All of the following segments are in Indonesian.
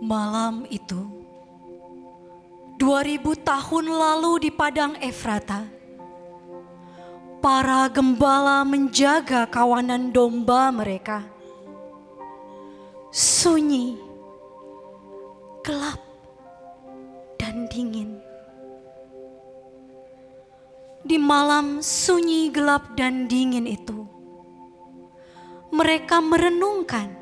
Malam itu, 2000 tahun lalu di padang Efrata, para gembala menjaga kawanan domba mereka. Sunyi, gelap, dan dingin. Di malam sunyi, gelap, dan dingin itu, mereka merenungkan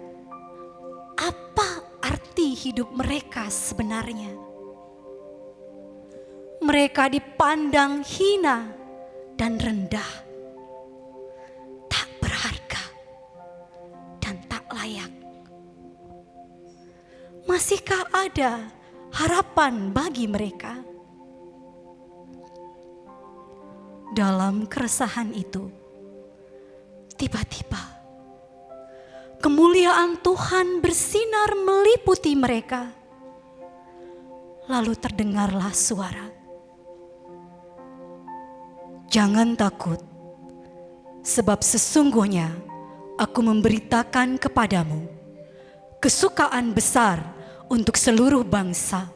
apa arti hidup mereka sebenarnya. Mereka dipandang hina dan rendah, tak berharga dan tak layak. Masihkah ada harapan bagi mereka? Dalam keresahan itu, tiba-tiba kemuliaan Tuhan bersinar meliputi mereka. Lalu terdengarlah suara, "Jangan takut, sebab sesungguhnya aku memberitakan kepadamu kesukaan besar untuk seluruh bangsa.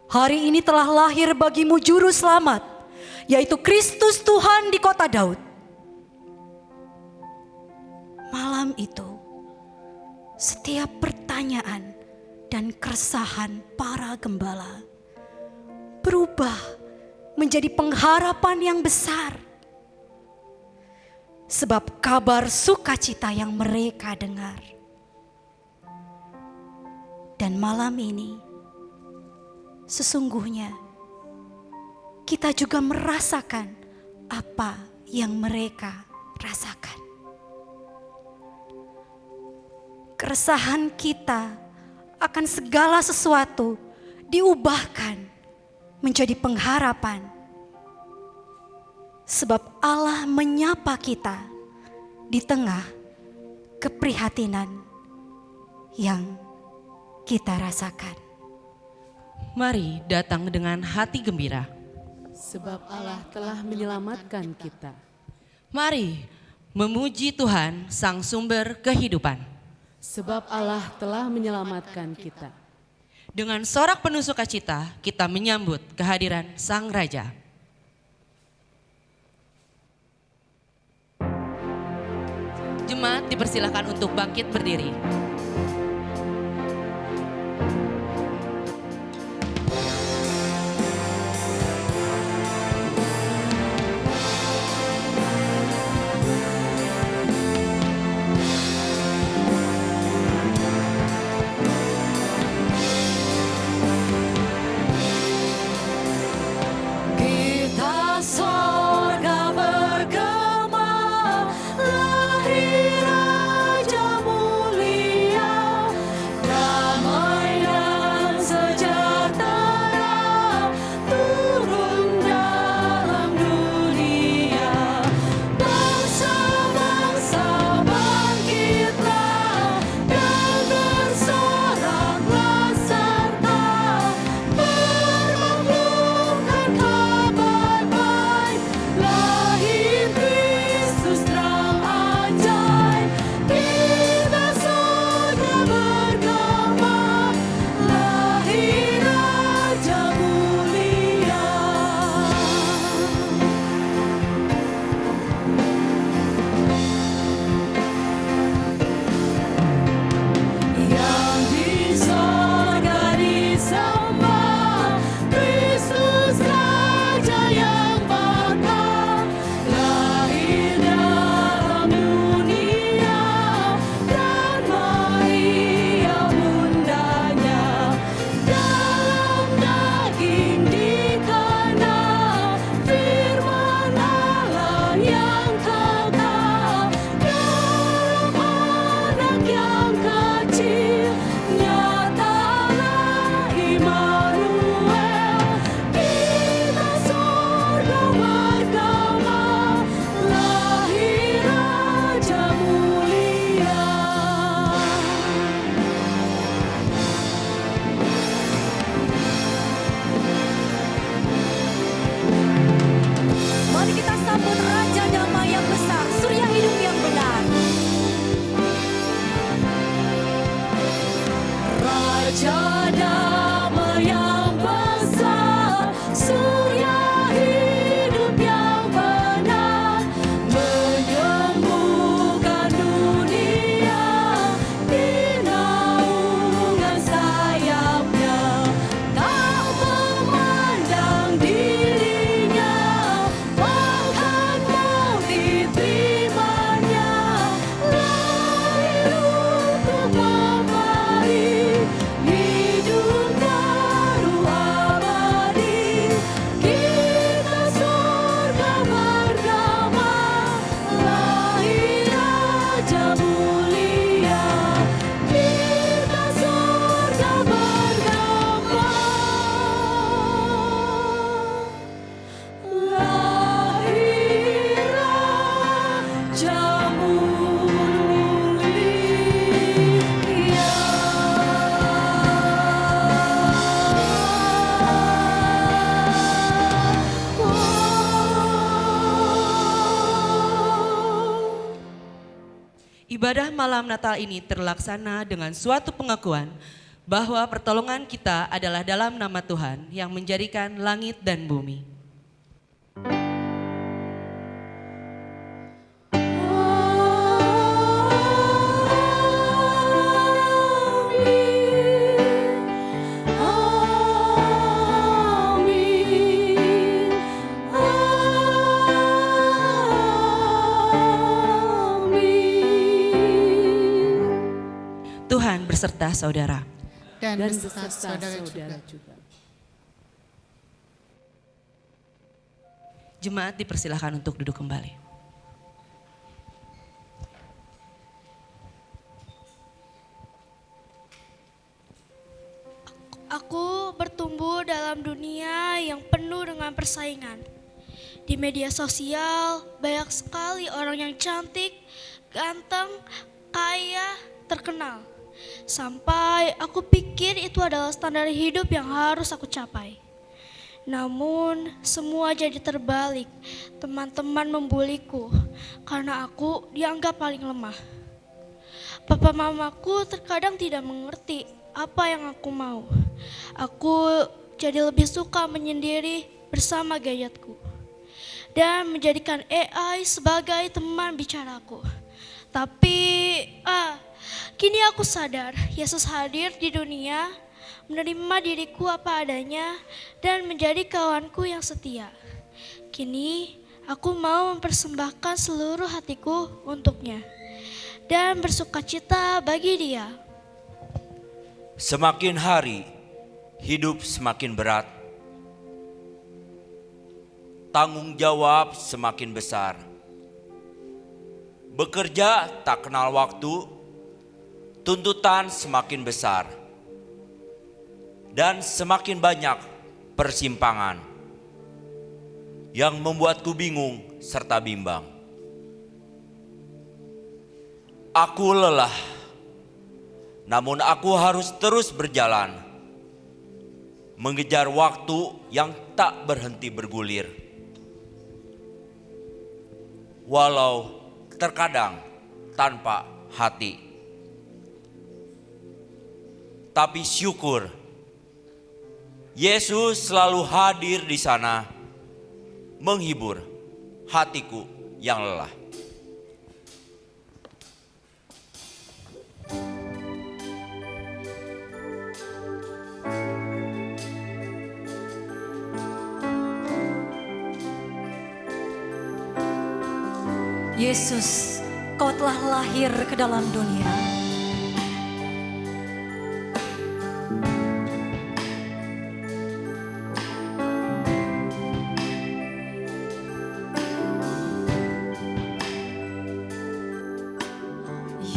Hari ini telah lahir bagimu juru selamat, yaitu Kristus Tuhan di kota Daud." Malam itu, setiap pertanyaan dan keresahan para gembala berubah menjadi pengharapan yang besar. Sebab kabar sukacita yang mereka dengar. Dan malam ini, sesungguhnya kita juga merasakan apa yang mereka rasakan. Keresahan kita akan segala sesuatu diubahkan menjadi pengharapan. Sebab Allah menyapa kita di tengah keprihatinan yang kita rasakan. Mari datang dengan hati gembira. Sebab Allah telah menyelamatkan kita. Mari memuji Tuhan, Sang Sumber kehidupan. Sebab Allah telah menyelamatkan kita. Dengan sorak penuh sukacita, kita menyambut kehadiran Sang Raja. Jemaat dipersilakan untuk bangkit berdiri. Lahir Raja mulia. Ibadah malam Natal ini terlaksana dengan suatu pengakuan bahwa pertolongan kita adalah dalam nama Tuhan yang menjadikan langit dan bumi. Tuhan berserta saudara. Dan beserta beserta saudara saudara juga. juga. Jemaat dipersilahkan untuk duduk kembali. Aku bertumbuh dalam dunia yang penuh dengan persaingan. Di media sosial, banyak sekali orang yang cantik, ganteng, kaya, terkenal. Sampai aku pikir itu adalah standar hidup yang harus aku capai. Namun, semua jadi terbalik. Teman-teman membuliku karena aku dianggap paling lemah. Papa mamaku terkadang tidak mengerti apa yang aku mau. Aku jadi lebih suka menyendiri bersama gadgetku dan menjadikan AI sebagai teman bicaraku. Tapi kini aku sadar Yesus hadir di dunia, menerima diriku apa adanya dan menjadi kawanku yang setia. Kini aku mau mempersembahkan seluruh hatiku untuknya dan bersukacita bagi Dia. Semakin hari, hidup semakin berat. Tanggung jawab semakin besar. Bekerja tak kenal waktu, tuntutan semakin besar. Dan semakin banyak persimpangan yang membuatku bingung serta bimbang. Aku lelah, namun aku harus terus berjalan, mengejar waktu yang tak berhenti bergulir. Walau terkadang tanpa hati. Tapi syukur, Yesus selalu hadir di sana, menghibur hatiku yang lelah. Yesus, Kau telah lahir ke dalam dunia.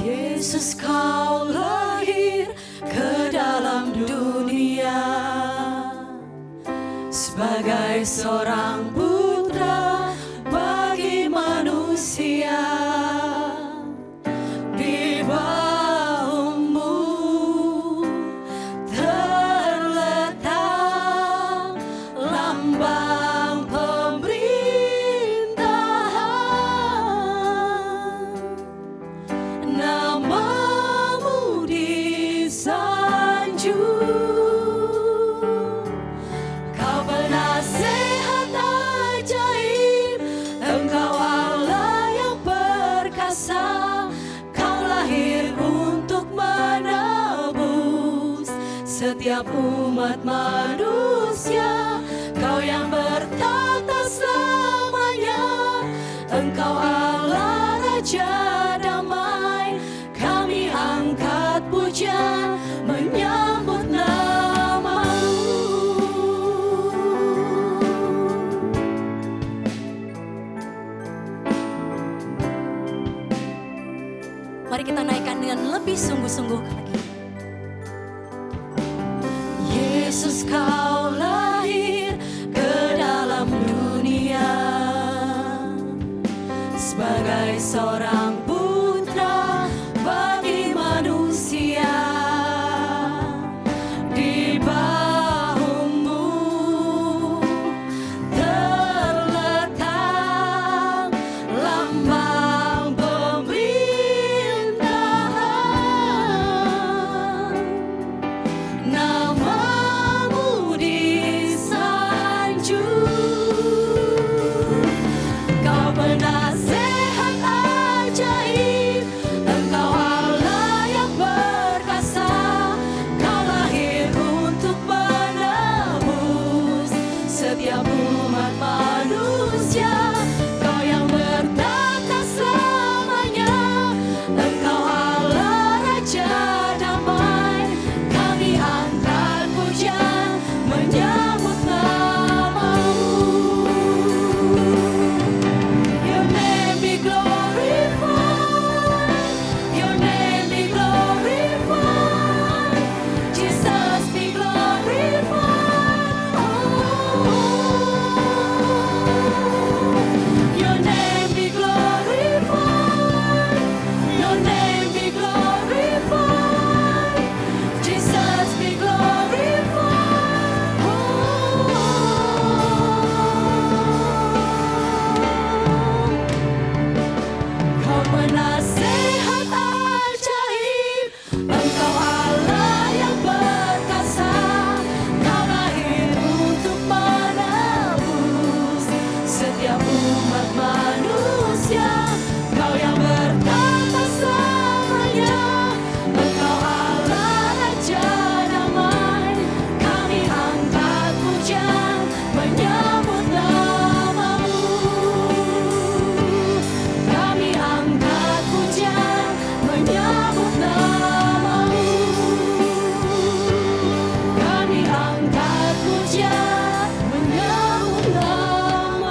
Yesus, Kau lahir ke dalam dunia sebagai seorang putra bagi manusia. Di bahumu terletak lambang pemerintahan, namamu disanjung. Kau penasehat ajaib, Engkau Allah yang perkasa. Kau lahir untuk menebus setiap umat manusia. Kau yang bertata selamanya, Engkau Allah Raja damai. Kami angkat pujian menyambut nama-Mu. Mari kita naikkan dengan lebih sungguh-sungguh lagi. Yesus, Kau lahir ke dalam dunia sebagai seorang putra bagi manusia. Di bahumu terletak lambang pemerintahan, setiap umat manusia. Kau yang bertata selamanya, Engkau Allah Raja damai. Kami angkat pujian menyambut nama-Mu. Kami angkat pujian menyambut nama-Mu. Kami angkat pujian menyambut nama-Mu.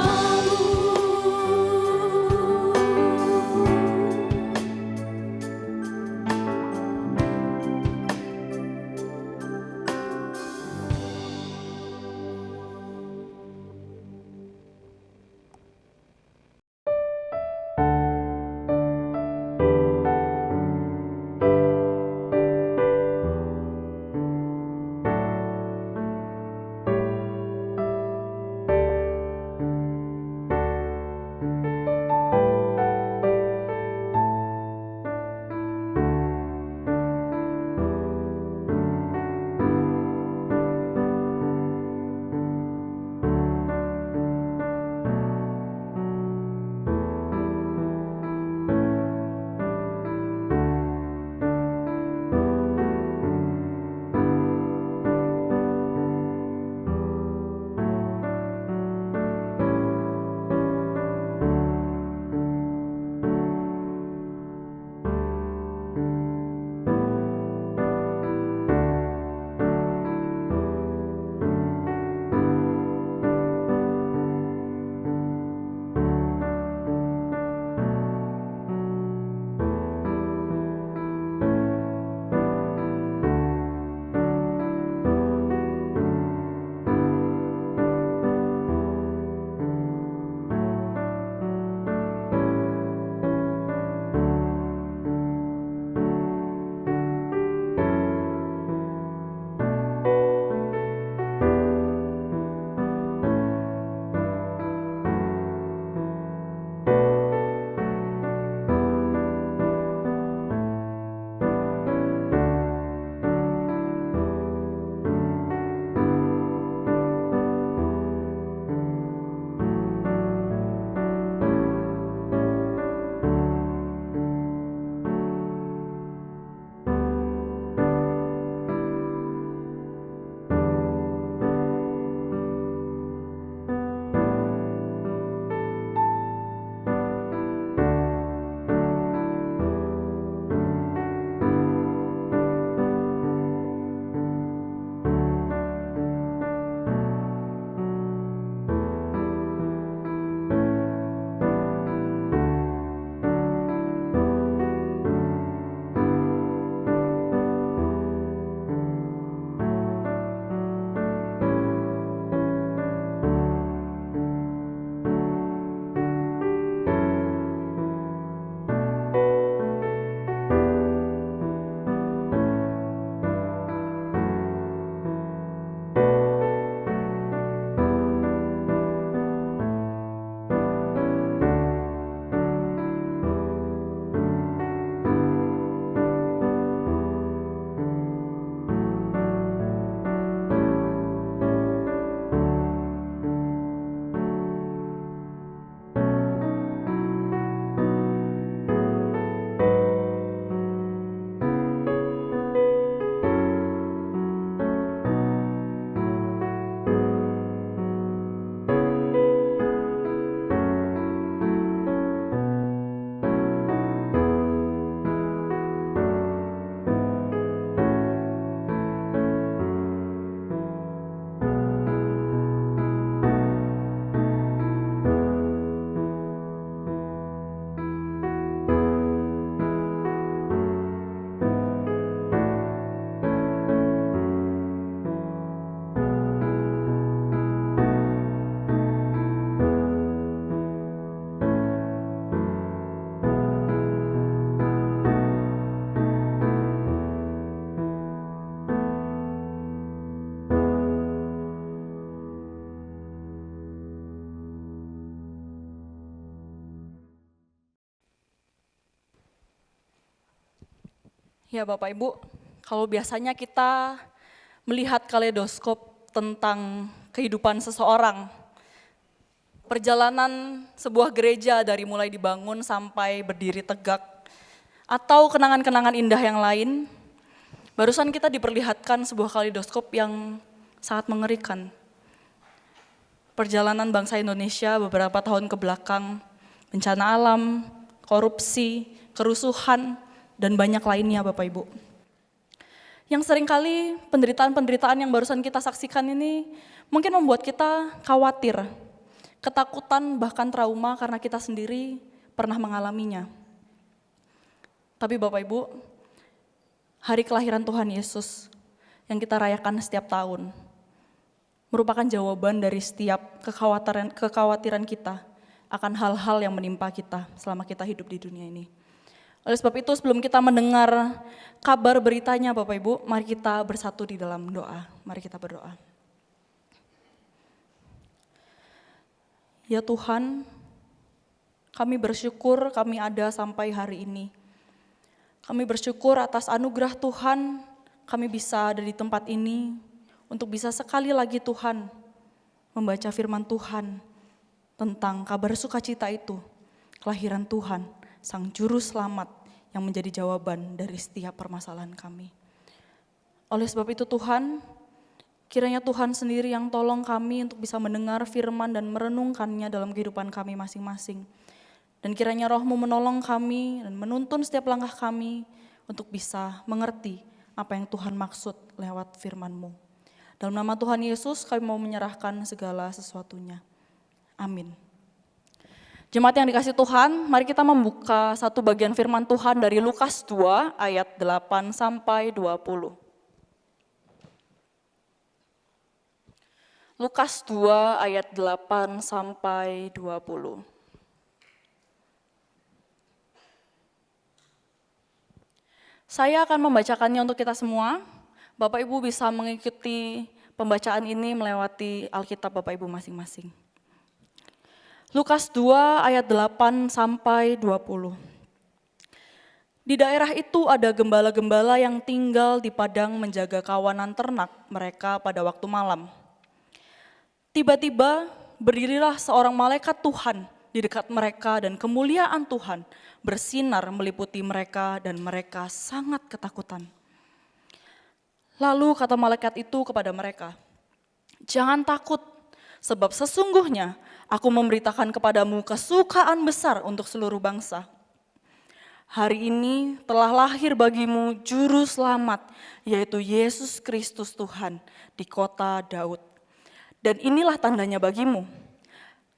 Ya Bapak Ibu, kalau biasanya kita melihat kaleidoskop tentang kehidupan seseorang, perjalanan sebuah gereja dari mulai dibangun sampai berdiri tegak, atau kenangan-kenangan indah yang lain, barusan kita diperlihatkan sebuah kaleidoskop yang sangat mengerikan. Perjalanan bangsa Indonesia beberapa tahun ke belakang, bencana alam, korupsi, kerusuhan, dan banyak lainnya Bapak Ibu. Yang seringkali penderitaan-penderitaan yang barusan kita saksikan ini mungkin membuat kita khawatir, ketakutan, bahkan trauma karena kita sendiri pernah mengalaminya. Tapi Bapak Ibu, hari kelahiran Tuhan Yesus yang kita rayakan setiap tahun merupakan jawaban dari setiap kekhawatiran kita akan hal-hal yang menimpa kita selama kita hidup di dunia ini. Oleh sebab itu, sebelum kita mendengar kabar beritanya Bapak Ibu, mari kita bersatu di dalam doa. Mari kita berdoa. Ya Tuhan, kami bersyukur kami ada sampai hari ini. Kami bersyukur atas anugerah Tuhan, kami bisa ada di tempat ini untuk bisa sekali lagi Tuhan membaca firman Tuhan tentang kabar sukacita itu, kelahiran Tuhan, Sang Juru Selamat yang menjadi jawaban dari setiap permasalahan kami. Oleh sebab itu Tuhan, kiranya Tuhan sendiri yang tolong kami untuk bisa mendengar firman dan merenungkannya dalam kehidupan kami masing-masing. Dan kiranya Roh-Mu menolong kami dan menuntun setiap langkah kami untuk bisa mengerti apa yang Tuhan maksud lewat firman-Mu. Dalam nama Tuhan Yesus kami mau menyerahkan segala sesuatunya. Amin. Jemaat yang dikasih Tuhan, mari kita membuka satu bagian firman Tuhan dari Lukas 2 ayat 8 sampai 20. Lukas 2 ayat 8 sampai 20. Saya akan membacakannya untuk kita semua. Bapak Ibu bisa mengikuti pembacaan ini melewati Alkitab Bapak Ibu masing-masing. Lukas 2 ayat 8 sampai 20. Di daerah itu ada gembala-gembala yang tinggal di padang menjaga kawanan ternak mereka pada waktu malam. Tiba-tiba berdirilah seorang malaikat Tuhan di dekat mereka dan kemuliaan Tuhan bersinar meliputi mereka dan mereka sangat ketakutan. Lalu kata malaikat itu kepada mereka, "Jangan takut, sebab sesungguhnya aku memberitakan kepadamu kesukaan besar untuk seluruh bangsa. Hari ini telah lahir bagimu Juru Selamat, yaitu Yesus Kristus Tuhan di kota Daud. Dan inilah tandanya bagimu.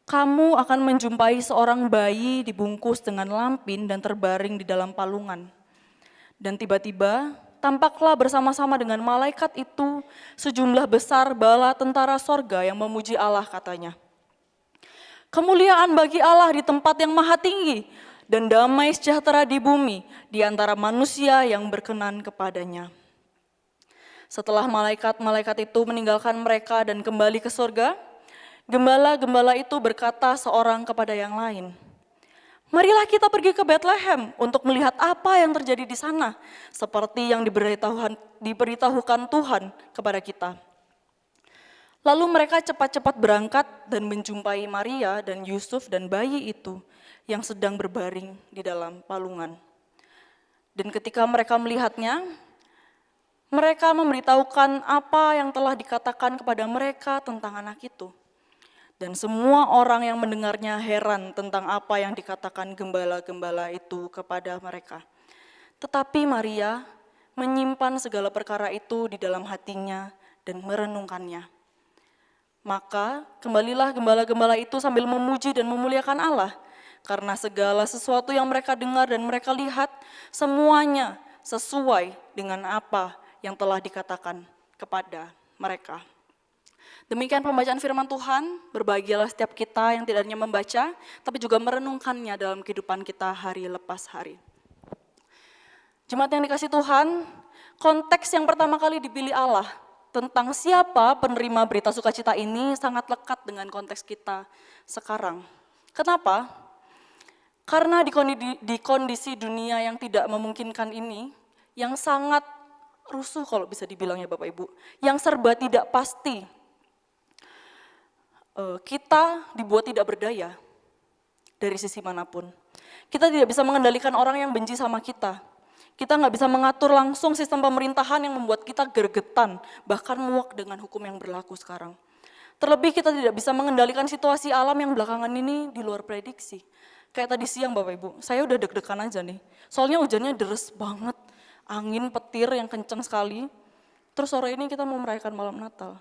Kamu akan menjumpai seorang bayi dibungkus dengan lampin dan terbaring di dalam palungan. Dan tiba-tiba tampaklah bersama-sama dengan malaikat itu sejumlah besar bala tentara sorga yang memuji Allah katanya. Kemuliaan bagi Allah di tempat yang maha tinggi dan damai sejahtera di bumi di antara manusia yang berkenan kepadanya." Setelah malaikat-malaikat itu meninggalkan mereka dan kembali ke sorga, gembala-gembala itu berkata seorang kepada yang lain, "Marilah kita pergi ke Betlehem untuk melihat apa yang terjadi di sana, seperti yang diberitahukan Tuhan kepada kita." Lalu mereka cepat-cepat berangkat dan menjumpai Maria dan Yusuf dan bayi itu yang sedang berbaring di dalam palungan. Dan ketika mereka melihatnya, mereka memberitahukan apa yang telah dikatakan kepada mereka tentang anak itu. Dan semua orang yang mendengarnya heran tentang apa yang dikatakan gembala-gembala itu kepada mereka. Tetapi Maria menyimpan segala perkara itu di dalam hatinya dan merenungkannya. Maka kembalilah gembala-gembala itu sambil memuji dan memuliakan Allah, karena segala sesuatu yang mereka dengar dan mereka lihat, semuanya sesuai dengan apa yang telah dikatakan kepada mereka. Demikian pembacaan firman Tuhan, berbahagialah setiap kita yang tidak hanya membaca, tapi juga merenungkannya dalam kehidupan kita hari lepas hari. Jemaat yang dikasih Tuhan, konteks yang pertama kali dipilih Allah tentang siapa penerima berita sukacita ini sangat lekat dengan konteks kita sekarang. Kenapa? Karena di kondisi dunia yang tidak memungkinkan ini, yang sangat rusuh kalau bisa dibilang ya Bapak Ibu, yang serba tidak pasti, kita dibuat tidak berdaya dari sisi manapun. Kita tidak bisa mengendalikan orang yang benci sama kita. Kita nggak bisa mengatur langsung sistem pemerintahan yang membuat kita gergetan, bahkan muak dengan hukum yang berlaku sekarang. Terlebih kita tidak bisa mengendalikan situasi alam yang belakangan ini di luar prediksi. Kayak tadi siang Bapak Ibu, saya udah deg-degan aja nih. Soalnya hujannya deres banget, angin petir yang kencang sekali. Terus sore ini kita mau merayakan malam Natal.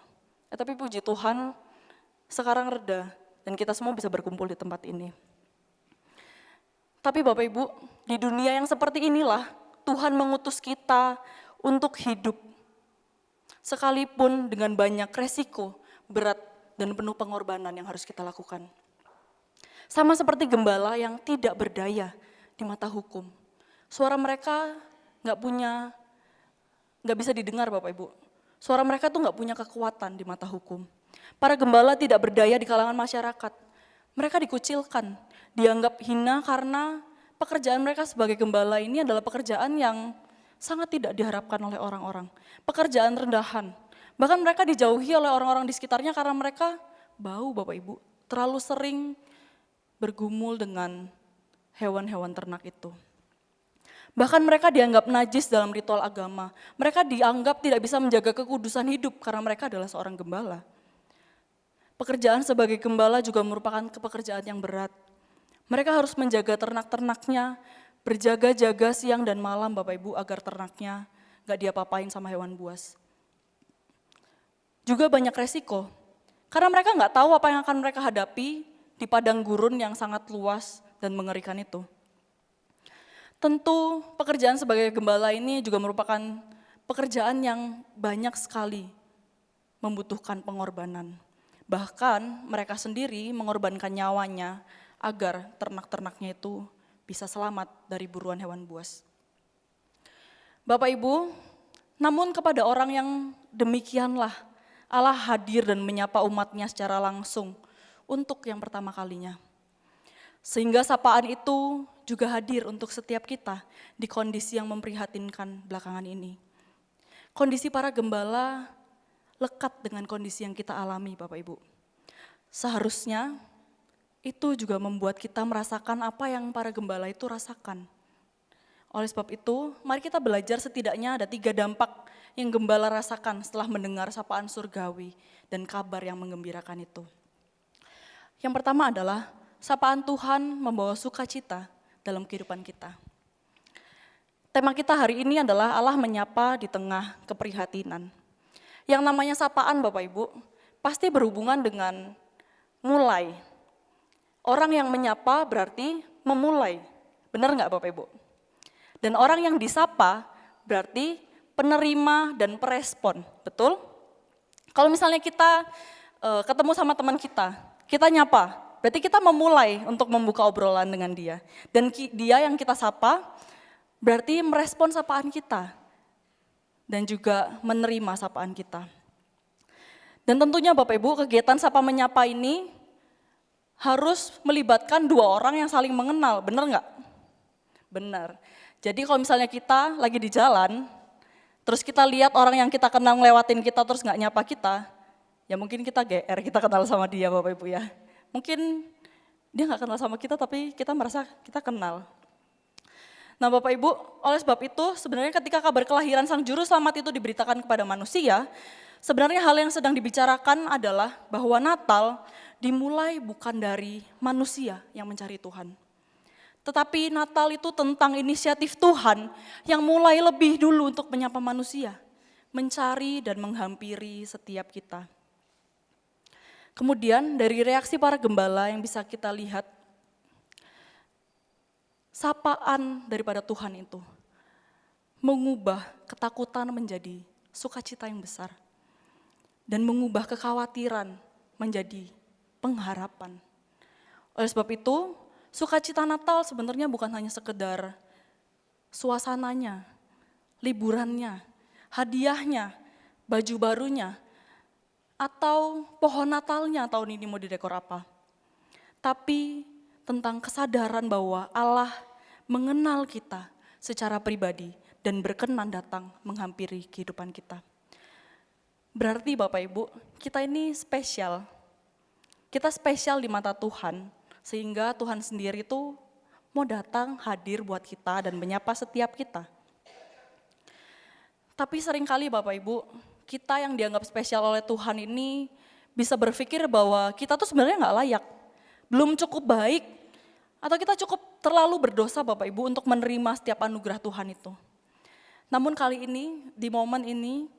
Tapi puji Tuhan sekarang reda dan kita semua bisa berkumpul di tempat ini. Tapi Bapak Ibu, di dunia yang seperti inilah Tuhan mengutus kita untuk hidup. Sekalipun dengan banyak resiko, berat, dan penuh pengorbanan yang harus kita lakukan. Sama seperti gembala yang tidak berdaya di mata hukum. Suara mereka nggak bisa didengar Bapak Ibu. Suara mereka tuh nggak punya kekuatan di mata hukum. Para gembala tidak berdaya di kalangan masyarakat. Mereka dikucilkan, dianggap hina karena pekerjaan mereka sebagai gembala ini adalah pekerjaan yang sangat tidak diharapkan oleh orang-orang. Pekerjaan rendahan. Bahkan mereka dijauhi oleh orang-orang di sekitarnya karena mereka bau Bapak Ibu. Terlalu sering bergumul dengan hewan-hewan ternak itu. Bahkan mereka dianggap najis dalam ritual agama. Mereka dianggap tidak bisa menjaga kekudusan hidup karena mereka adalah seorang gembala. Pekerjaan sebagai gembala juga merupakan pekerjaan yang berat. Mereka harus menjaga ternak-ternaknya, berjaga-jaga siang dan malam Bapak Ibu agar ternaknya gak diapa-apain sama hewan buas. Juga banyak resiko, karena mereka gak tahu apa yang akan mereka hadapi di padang gurun yang sangat luas dan mengerikan itu. Tentu pekerjaan sebagai gembala ini juga merupakan pekerjaan yang banyak sekali membutuhkan pengorbanan. Bahkan mereka sendiri mengorbankan nyawanya agar ternak-ternaknya itu bisa selamat dari buruan hewan buas. Bapak Ibu, namun kepada orang yang demikianlah Allah hadir dan menyapa umatnya secara langsung untuk yang pertama kalinya. Sehingga sapaan itu juga hadir untuk setiap kita di kondisi yang memprihatinkan belakangan ini. Kondisi para gembala lekat dengan kondisi yang kita alami Bapak Ibu. Seharusnya itu juga membuat kita merasakan apa yang para gembala itu rasakan. Oleh sebab itu, mari kita belajar setidaknya ada 3 dampak yang gembala rasakan setelah mendengar sapaan surgawi dan kabar yang menggembirakan itu. Yang pertama adalah sapaan Tuhan membawa sukacita dalam kehidupan kita. Tema kita hari ini adalah Allah menyapa di tengah keprihatinan. Yang namanya sapaan Bapak Ibu pasti berhubungan dengan mulai. Orang yang menyapa berarti memulai, benar nggak Bapak Ibu? Dan orang yang disapa berarti penerima dan perespon, betul? Kalau misalnya kita ketemu sama teman kita nyapa, berarti kita memulai untuk membuka obrolan dengan dia. Dan dia yang kita sapa berarti merespon sapaan kita dan juga menerima sapaan kita. Dan tentunya Bapak Ibu, kegiatan sapa menyapa ini harus melibatkan 2 orang yang saling mengenal, benar nggak? Benar. Jadi kalau misalnya kita lagi di jalan, terus kita lihat orang yang kita kenal ngelewatin kita terus nggak nyapa kita, ya mungkin kita GR, kita kenal sama dia Bapak Ibu ya. Mungkin dia nggak kenal sama kita tapi kita merasa kita kenal. Nah Bapak Ibu, oleh sebab itu sebenarnya ketika kabar kelahiran Sang Juru Selamat itu diberitakan kepada manusia, sebenarnya hal yang sedang dibicarakan adalah bahwa Natal dimulai bukan dari manusia yang mencari Tuhan. Tetapi Natal itu tentang inisiatif Tuhan yang mulai lebih dulu untuk menyapa manusia, mencari dan menghampiri setiap kita. Kemudian dari reaksi para gembala yang bisa kita lihat, sapaan daripada Tuhan itu mengubah ketakutan menjadi sukacita yang besar dan mengubah kekhawatiran menjadi pengharapan. Oleh sebab itu, sukacita Natal sebenarnya bukan hanya sekedar suasananya, liburannya, hadiahnya, baju barunya, atau pohon Natalnya tahun ini mau didekor apa. Tapi tentang kesadaran bahwa Allah mengenal kita secara pribadi dan berkenan datang menghampiri kehidupan kita. Berarti Bapak Ibu, kita ini spesial. kita spesial di mata Tuhan, sehingga Tuhan sendiri itu mau datang hadir buat kita dan menyapa setiap kita. Tapi seringkali Bapak Ibu, kita yang dianggap spesial oleh Tuhan ini bisa berpikir bahwa kita tuh sebenarnya nggak layak, belum cukup baik, atau kita cukup terlalu berdosa Bapak Ibu untuk menerima setiap anugerah Tuhan itu. Namun kali ini, di momen ini,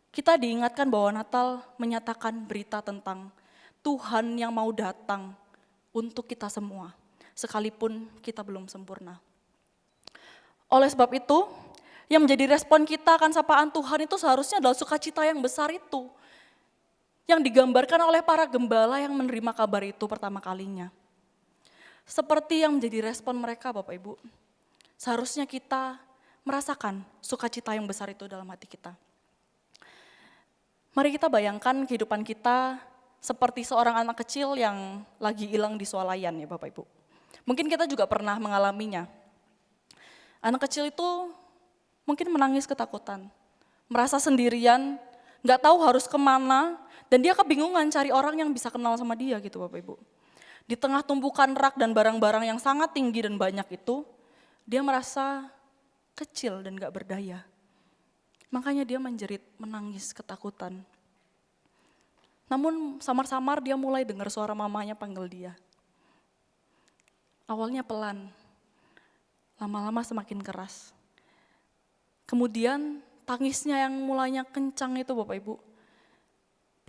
kita diingatkan bahwa Natal menyatakan berita tentang Tuhan yang mau datang untuk kita semua, sekalipun kita belum sempurna. Oleh sebab itu, yang menjadi respon kita akan sapaan Tuhan itu seharusnya adalah sukacita yang besar itu, yang digambarkan oleh para gembala yang menerima kabar itu pertama kalinya. Seperti yang menjadi respon mereka Bapak Ibu, seharusnya kita merasakan sukacita yang besar itu dalam hati kita. Mari kita bayangkan kehidupan kita seperti seorang anak kecil yang lagi hilang di swalayan ya Bapak Ibu. Mungkin kita juga pernah mengalaminya. Anak kecil itu mungkin menangis ketakutan, merasa sendirian, gak tahu harus kemana, dan dia kebingungan cari orang yang bisa kenal sama dia gitu Bapak Ibu. Di tengah tumpukan rak dan barang-barang yang sangat tinggi dan banyak itu, dia merasa kecil dan gak berdaya. Makanya dia menjerit, menangis ketakutan. Namun samar-samar dia mulai dengar suara mamanya panggil dia. Awalnya pelan, lama-lama semakin keras. Kemudian tangisnya yang mulanya kencang itu Bapak Ibu,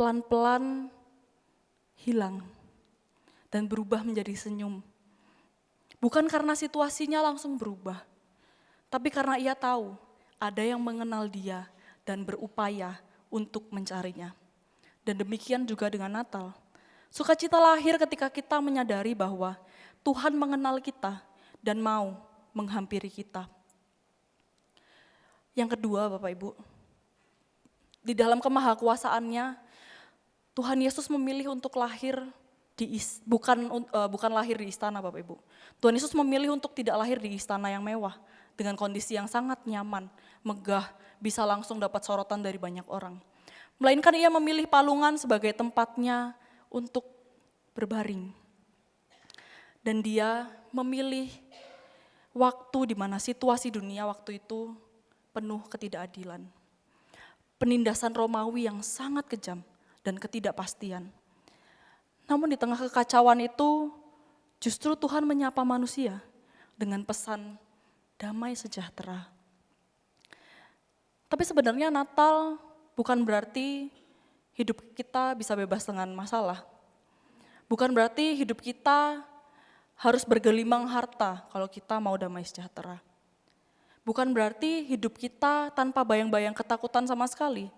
pelan-pelan hilang dan berubah menjadi senyum. Bukan karena situasinya langsung berubah, tapi karena ia tahu ada yang mengenal dia dan berupaya untuk mencarinya. Dan demikian juga dengan Natal. Sukacita lahir ketika kita menyadari bahwa Tuhan mengenal kita dan mau menghampiri kita. Yang kedua Bapak Ibu, di dalam kemahakuasaannya, Tuhan Yesus memilih untuk lahir bukan lahir di istana Bapak Ibu. Tuhan Yesus memilih untuk tidak lahir di istana yang mewah, dengan kondisi yang sangat nyaman, megah, bisa langsung dapat sorotan dari banyak orang. Melainkan ia memilih palungan sebagai tempatnya untuk berbaring. Dan dia memilih waktu di mana situasi dunia waktu itu penuh ketidakadilan. Penindasan Romawi yang sangat kejam dan ketidakpastian. Namun di tengah kekacauan itu justru Tuhan menyapa manusia dengan pesan damai sejahtera. Tapi sebenarnya Natal bukan berarti hidup kita bisa bebas dengan masalah. Bukan berarti hidup kita harus bergelimang harta kalau kita mau damai sejahtera. Bukan berarti hidup kita tanpa bayang-bayang ketakutan sama sekali.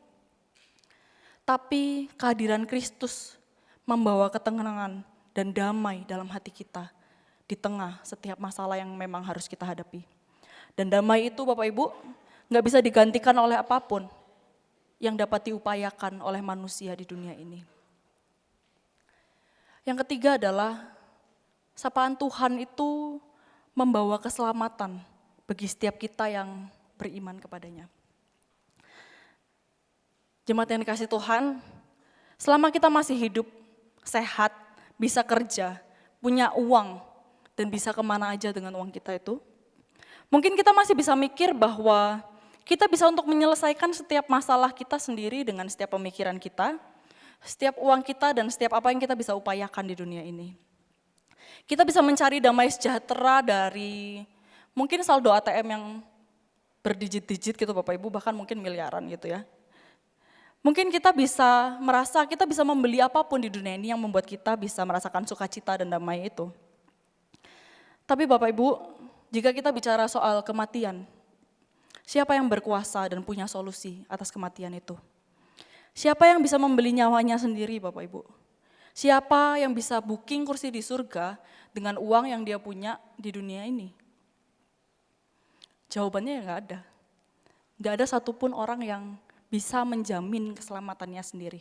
Tapi kehadiran Kristus membawa ketenangan dan damai dalam hati kita di tengah setiap masalah yang memang harus kita hadapi. Dan damai itu Bapak Ibu gak bisa digantikan oleh apapun yang dapat diupayakan oleh manusia di dunia ini. Yang ketiga adalah sapaan Tuhan itu membawa keselamatan bagi setiap kita yang beriman kepadanya. Jemaat yang dikasih Tuhan, selama kita masih hidup, sehat, bisa kerja, punya uang, dan bisa kemana aja dengan uang kita itu, mungkin kita masih bisa mikir bahwa kita bisa untuk menyelesaikan setiap masalah kita sendiri dengan setiap pemikiran kita, setiap uang kita, dan setiap apa yang kita bisa upayakan di dunia ini. Kita bisa mencari damai sejahtera dari mungkin saldo ATM yang berdijit-dijit gitu Bapak Ibu, bahkan mungkin miliaran gitu ya. Mungkin kita bisa merasa kita bisa membeli apapun di dunia ini yang membuat kita bisa merasakan sukacita dan damai itu. Tapi Bapak Ibu, jika kita bicara soal kematian, siapa yang berkuasa dan punya solusi atas kematian itu? Siapa yang bisa membeli nyawanya sendiri Bapak Ibu? Siapa yang bisa booking kursi di surga dengan uang yang dia punya di dunia ini? Jawabannya ya gak ada. Gak ada satupun orang yang bisa menjamin keselamatannya sendiri.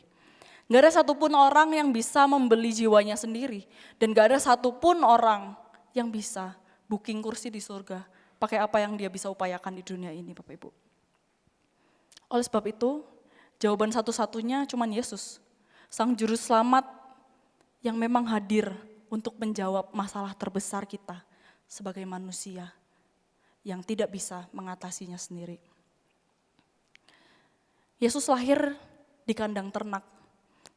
Gak ada satupun orang yang bisa membeli jiwanya sendiri. Dan gak ada satupun orang yang bisa booking kursi di surga pakai apa yang dia bisa upayakan di dunia ini Bapak Ibu. Oleh sebab itu, jawaban satu-satunya cuman Yesus, Sang Juru Selamat yang memang hadir untuk menjawab masalah terbesar kita sebagai manusia yang tidak bisa mengatasinya sendiri. Yesus lahir di kandang ternak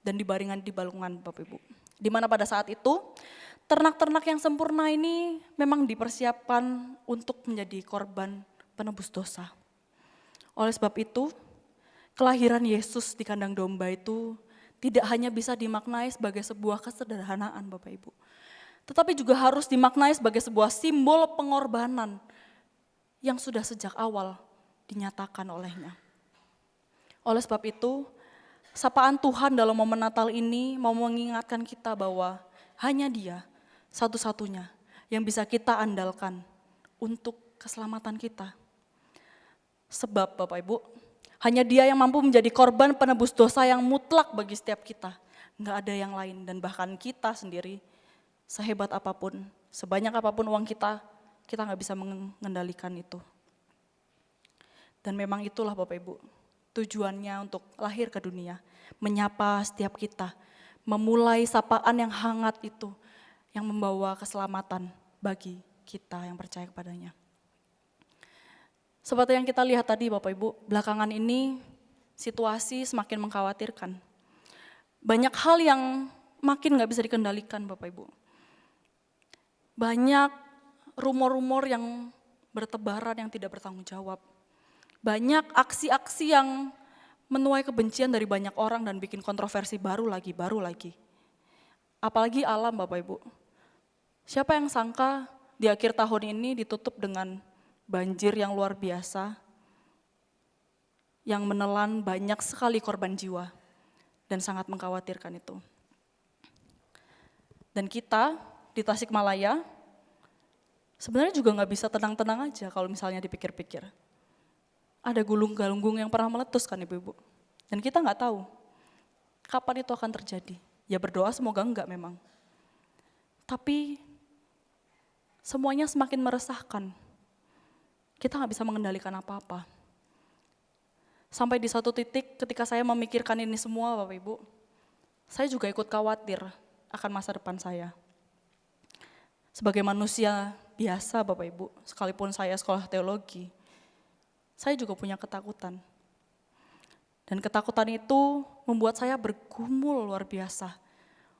dan dibaringkan di balungan Bapak Ibu. Di mana pada saat itu ternak-ternak yang sempurna ini memang dipersiapkan untuk menjadi korban penebus dosa. Oleh sebab itu, kelahiran Yesus di kandang domba itu tidak hanya bisa dimaknai sebagai sebuah kesederhanaan Bapak Ibu, tetapi juga harus dimaknai sebagai sebuah simbol pengorbanan yang sudah sejak awal dinyatakan olehnya. Oleh sebab itu, sapaan Tuhan dalam momen Natal ini mau mengingatkan kita bahwa hanya Dia satu-satunya yang bisa kita andalkan untuk keselamatan kita. Sebab Bapak Ibu, hanya Dia yang mampu menjadi korban penebus dosa yang mutlak bagi setiap kita. Enggak ada yang lain, dan bahkan kita sendiri sehebat apapun, sebanyak apapun uang kita nggak bisa mengendalikan itu. Dan memang itulah Bapak Ibu, tujuannya untuk lahir ke dunia, menyapa setiap kita, memulai sapaan yang hangat itu, yang membawa keselamatan bagi kita yang percaya kepadanya. Seperti yang kita lihat tadi Bapak Ibu, belakangan ini situasi semakin mengkhawatirkan. Banyak hal yang makin gak bisa dikendalikan Bapak Ibu. Banyak rumor-rumor yang bertebaran yang tidak bertanggung jawab. Banyak aksi-aksi yang menuai kebencian dari banyak orang dan bikin kontroversi baru lagi. Apalagi alam Bapak Ibu. Siapa yang sangka di akhir tahun ini ditutup dengan banjir yang luar biasa, yang menelan banyak sekali korban jiwa dan sangat mengkhawatirkan itu. Dan kita di Tasikmalaya sebenarnya juga nggak bisa tenang-tenang aja kalau misalnya dipikir-pikir. Ada gulung-galunggung yang pernah meletus kan Ibu-Ibu. Dan kita nggak tahu kapan itu akan terjadi. Ya berdoa semoga enggak memang. Tapi semuanya semakin meresahkan. Kita nggak bisa mengendalikan apa-apa. Sampai di satu titik ketika saya memikirkan ini semua Bapak Ibu, saya juga ikut khawatir akan masa depan saya. Sebagai manusia biasa Bapak Ibu, sekalipun saya sekolah teologi, saya juga punya ketakutan. Dan ketakutan itu membuat saya bergumul luar biasa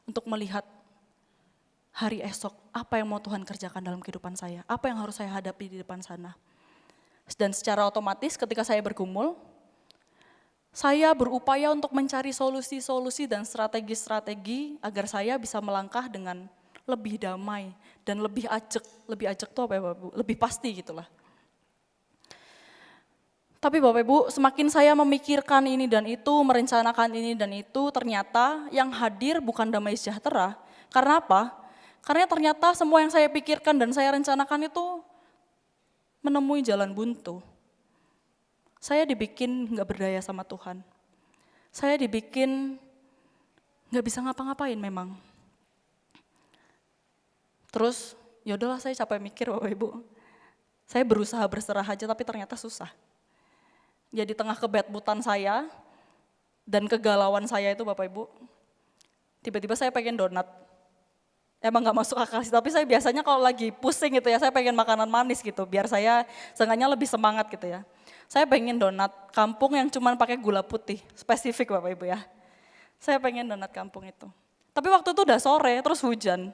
untuk melihat hari esok, apa yang mau Tuhan kerjakan dalam kehidupan saya, apa yang harus saya hadapi di depan sana. Dan secara otomatis ketika saya bergumul, saya berupaya untuk mencari solusi-solusi dan strategi-strategi agar saya bisa melangkah dengan lebih damai dan lebih ajak. Lebih ajak itu apa ya Bapak Ibu? Lebih pasti gitulah. Tapi Bapak Ibu, semakin saya memikirkan ini dan itu, merencanakan ini dan itu, ternyata yang hadir bukan damai sejahtera. Karena apa? Karena ternyata semua yang saya pikirkan dan saya rencanakan itu menemui jalan buntu. Saya dibikin gak berdaya sama Tuhan. Saya dibikin gak bisa ngapa-ngapain memang. Terus yaudahlah saya capek mikir Bapak Ibu. Saya berusaha berserah aja tapi ternyata susah. Jadi tengah kebetbutan saya dan kegalauan saya itu Bapak Ibu, tiba-tiba saya pengen donat. Emang gak masuk akal sih, tapi saya biasanya kalau lagi pusing gitu ya, saya pengen makanan manis gitu, biar saya seenggaknya lebih semangat gitu ya. Saya pengen donat kampung yang cuma pakai gula putih, spesifik Bapak Ibu ya. Saya pengen donat kampung itu. Tapi waktu itu udah sore, terus hujan.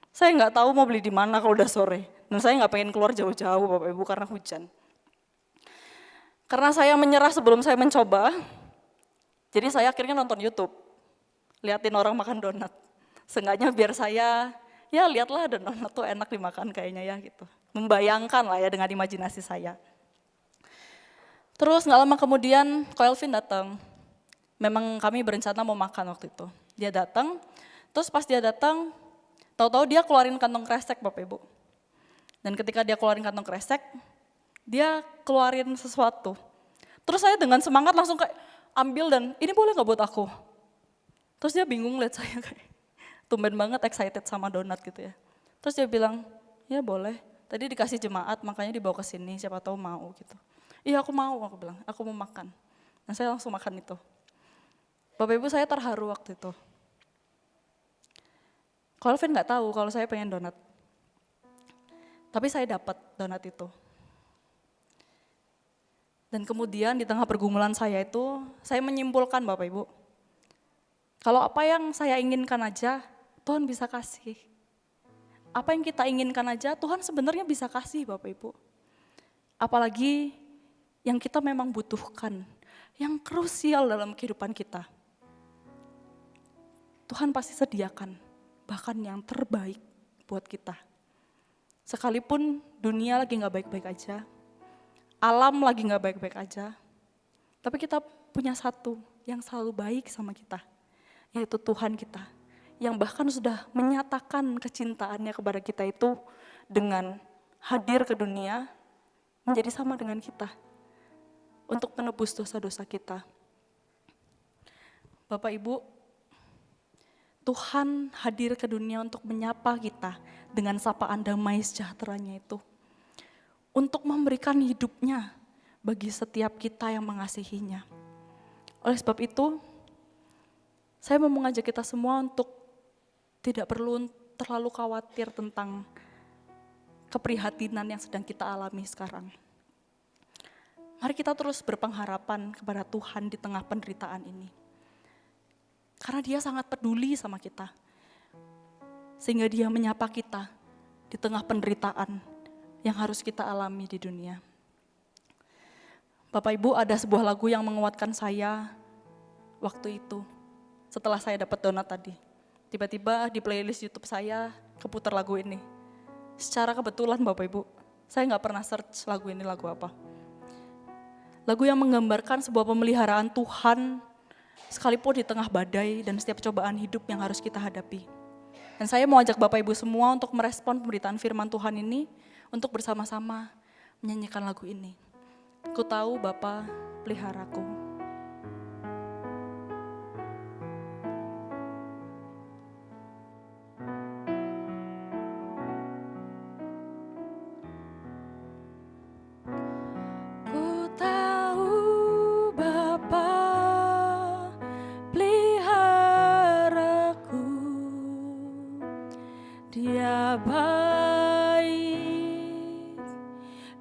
Saya nggak tahu mau beli di mana kalau udah sore. Dan saya nggak pengen keluar jauh-jauh Bapak Ibu karena hujan. Karena saya menyerah sebelum saya mencoba, jadi saya akhirnya nonton YouTube. Liatin orang makan donat. Seenggaknya biar saya, ya lihatlah donat tuh enak dimakan kayaknya ya gitu. Membayangkan lah ya dengan imajinasi saya. Terus nggak lama kemudian Ko Elvin datang. Memang kami berencana mau makan waktu itu. Dia datang, terus pas dia datang, tahu-tahu dia keluarin kantong kresek Bapak Ibu. Dan ketika dia keluarin kantong kresek, dia keluarin sesuatu. Terus saya dengan semangat langsung kayak ambil dan ini boleh gak buat aku? Terus dia bingung lihat saya kayak tumben banget excited sama donat gitu ya. Terus dia bilang, ya boleh. Tadi dikasih jemaat makanya dibawa ke sini siapa tahu mau gitu. Iya aku mau, aku bilang, aku mau makan. Nah saya langsung makan itu. Bapak Ibu saya terharu waktu itu. Kalau Alvin nggak tahu kalau saya pengen donat. Tapi saya dapat donat itu. Dan kemudian di tengah pergumulan saya itu, saya menyimpulkan Bapak Ibu, kalau apa yang saya inginkan aja, Tuhan bisa kasih. Apa yang kita inginkan aja, Tuhan sebenarnya bisa kasih Bapak Ibu. Apalagi yang kita memang butuhkan, yang krusial dalam kehidupan kita. Tuhan pasti sediakan, bahkan yang terbaik buat kita. Sekalipun dunia lagi gak baik-baik aja, alam lagi gak baik-baik aja, tapi kita punya satu yang selalu baik sama kita, yaitu Tuhan kita, yang bahkan sudah menyatakan kecintaannya kepada kita itu dengan hadir ke dunia, menjadi sama dengan kita, untuk menebus dosa-dosa kita. Bapak Ibu, Tuhan hadir ke dunia untuk menyapa kita dengan sapaan damai sejahteranya itu. Untuk memberikan hidupnya bagi setiap kita yang mengasihinya. Oleh sebab itu, saya mau mengajak kita semua untuk tidak perlu terlalu khawatir tentang keprihatinan yang sedang kita alami sekarang. Mari kita terus berpengharapan kepada Tuhan di tengah penderitaan ini. Karena Dia sangat peduli sama kita. Sehingga Dia menyapa kita di tengah penderitaan yang harus kita alami di dunia. Bapak Ibu, ada sebuah lagu yang menguatkan saya waktu itu. Setelah saya dapat donat tadi. Tiba-tiba di playlist YouTube saya keputar lagu ini. Secara kebetulan Bapak Ibu, saya gak pernah search lagu ini lagu apa. Lagu yang menggambarkan sebuah pemeliharaan Tuhan sekalipun di tengah badai dan setiap cobaan hidup yang harus kita hadapi. Dan saya mau ajak Bapak Ibu semua untuk merespon pemberitaan firman Tuhan ini, untuk bersama-sama menyanyikan lagu ini. Ku tahu Bapa peliharaku.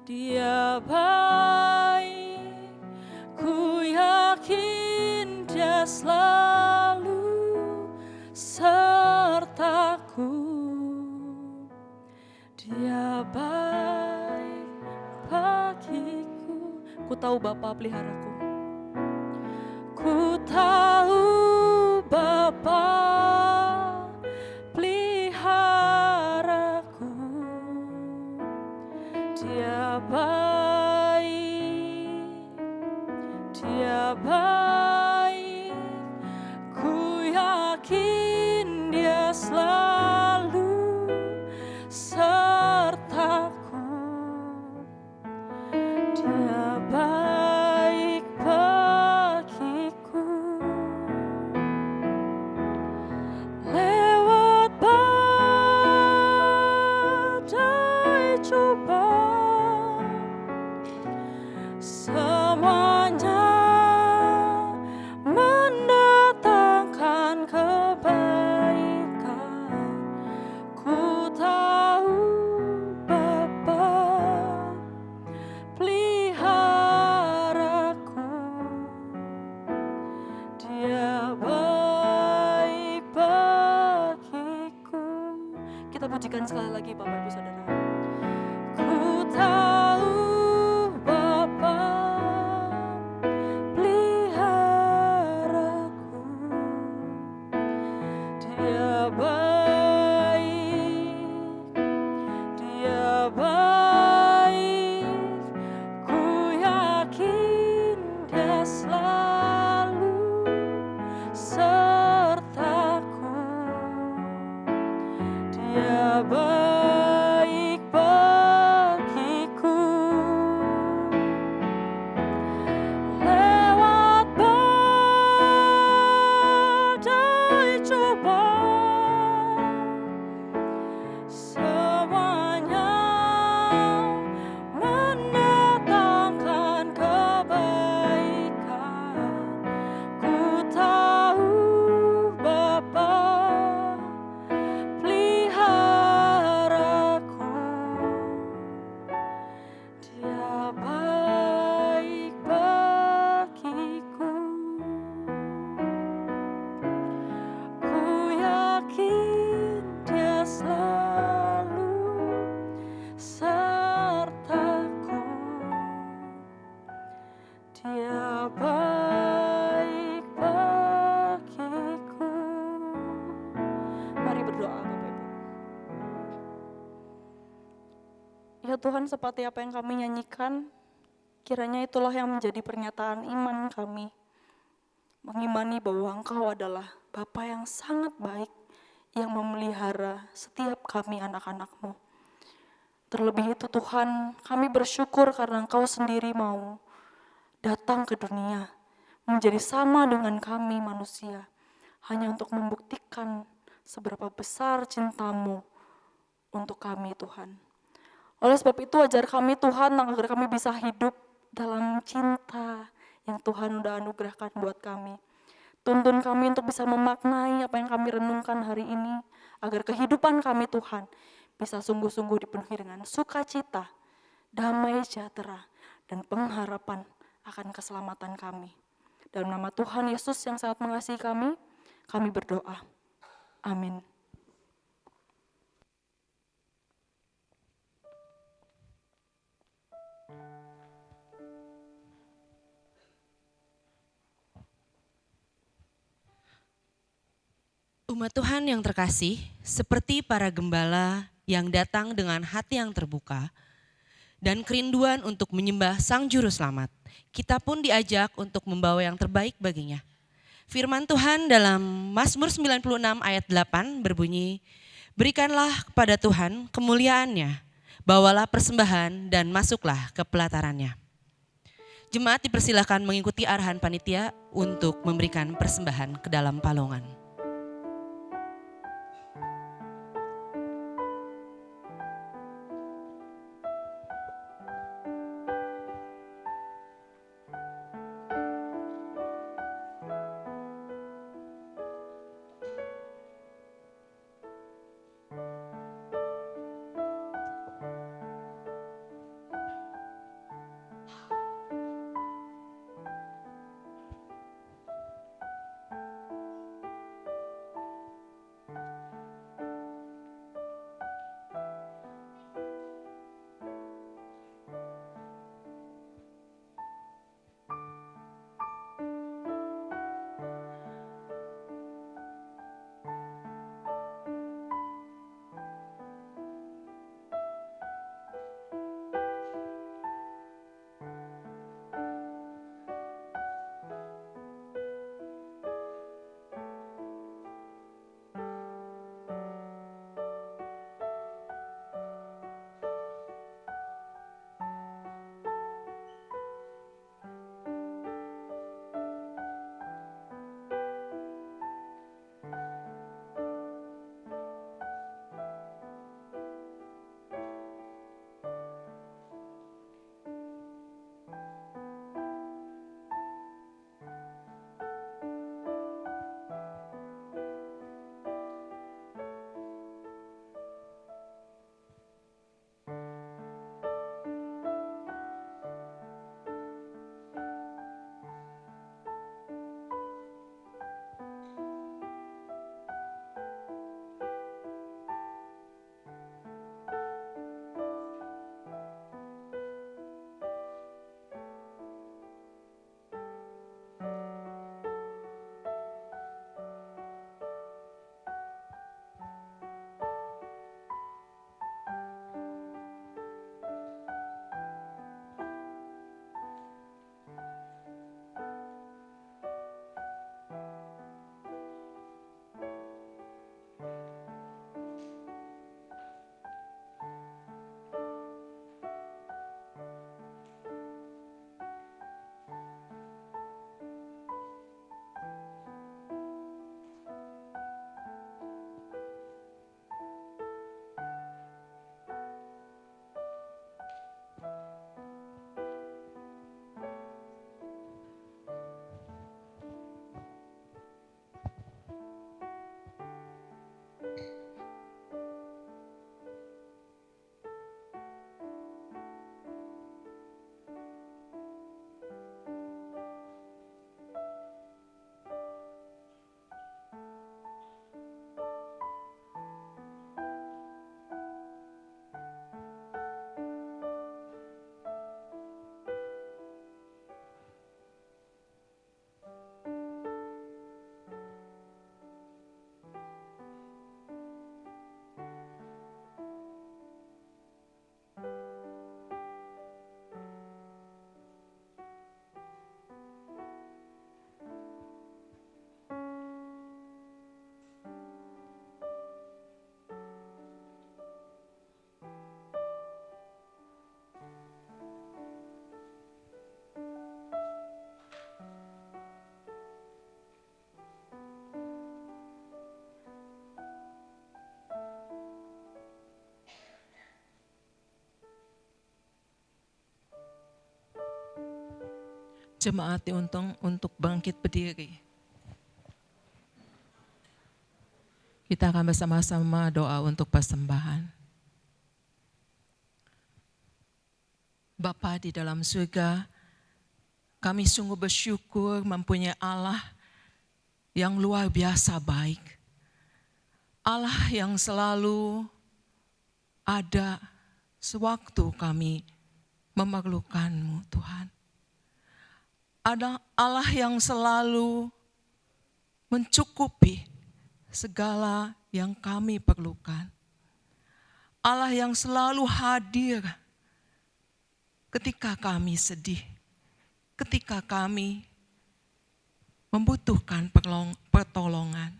Dia baik, ku yakin Dia selalu sertaku. Dia baik bagiku. Ku tahu Bapa peliharaku. Ku tahu Bapa peliharaku. Dia baik, ku yakin Dia selalu sertaku. Dia baik bagiku. Lewat badai cobaan, semuanya mendatangkan kebaikan. Ku tahu Bapa peliharaku. Dia baik bagiku. Kita pujikan sekali lagi Bapak Ibu Saudara. Ku tahu Bapa peliharaku. Dia baik, Dia baik, ku yakin Dia selalu sertaku. Dia baik bagiku. Lewat badai cobaan, semuanya sertaku. Dia baik bagiku. Mari berdoa Bapak Ibu. Ya Tuhan, seperti apa yang kami nyanyikan, kiranya itulah yang menjadi pernyataan iman kami. Mengimani bahwa Engkau adalah Bapa yang sangat baik, yang memelihara setiap kami anak-anak-Mu. Terlebih itu Tuhan, kami bersyukur karena Engkau sendiri mau datang ke dunia, menjadi sama dengan kami manusia, hanya untuk membuktikan seberapa besar cinta-Mu untuk kami Tuhan. Oleh sebab itu ajar kami Tuhan agar kami bisa hidup dalam cinta yang Tuhan udah anugerahkan buat kami. Tuntun kami untuk bisa memaknai apa yang kami renungkan hari ini, agar kehidupan kami Tuhan bisa sungguh-sungguh dipenuhi dengan sukacita, damai sejahtera, dan pengharapan akan keselamatan kami. Dalam nama Tuhan Yesus yang sangat mengasihi kami berdoa. Amin. Umat Tuhan yang terkasih, seperti para gembala yang datang dengan hati yang terbuka dan kerinduan untuk menyembah Sang Juru Selamat, kita pun diajak untuk membawa yang terbaik baginya. Firman Tuhan dalam Mazmur 96 ayat 8 berbunyi, "Berikanlah kepada Tuhan kemuliaannya, bawalah persembahan dan masuklah ke pelatarannya." Jemaat dipersilakan mengikuti arahan panitia untuk memberikan persembahan ke dalam palongan. Jemaat diuntung untuk bangkit berdiri. Kita akan bersama-sama doa untuk persembahan. Bapa di dalam surga, kami sungguh bersyukur mempunyai Allah yang luar biasa baik. Allah yang selalu ada sewaktu kami memerlukan-Mu, Tuhan. Ada Allah yang selalu mencukupi segala yang kami perlukan. Allah yang selalu hadir ketika kami sedih, ketika kami membutuhkan pertolongan.